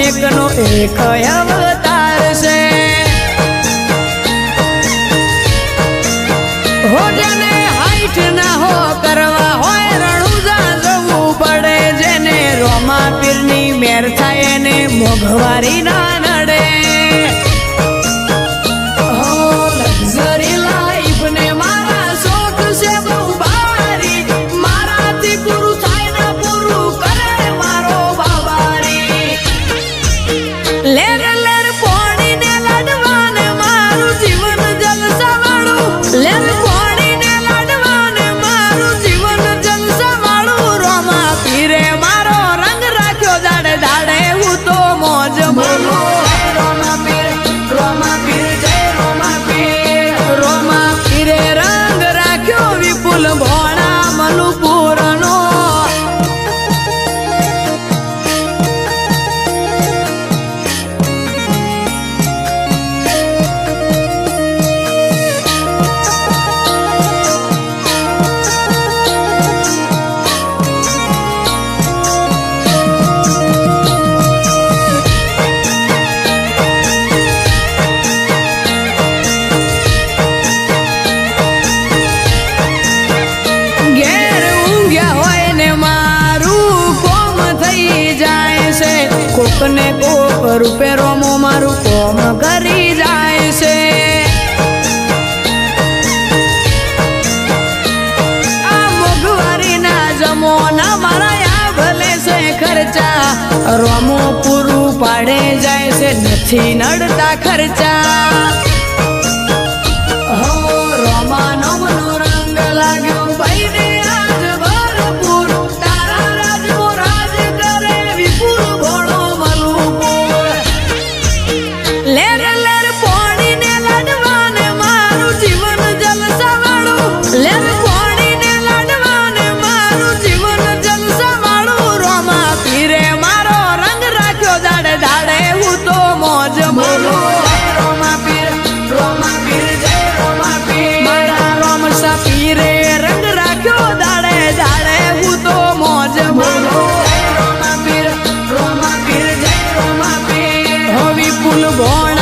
એકનો એક અવતાર છે હો જેને હાઈટ ના હો કરવા હોય રણુજા જવું પડે જેને રોમા પીરની મેર થાય એને મોઘવારી ના નડે કોકને કોક રૂપે રોમો મારું કોમ કરી જાય છે આ મોઘવારી ના જમોના મારા આ ભલે છે ખર્ચા રોમો પૂરું પાડે જાય છે નથી નડતા ખર્ચા હો રોમાનો મનો રંગ લાગ્યો ભાઈને આજ ભરપૂર તારા રાજમો રાજ કરે વિપુલ ભણો boy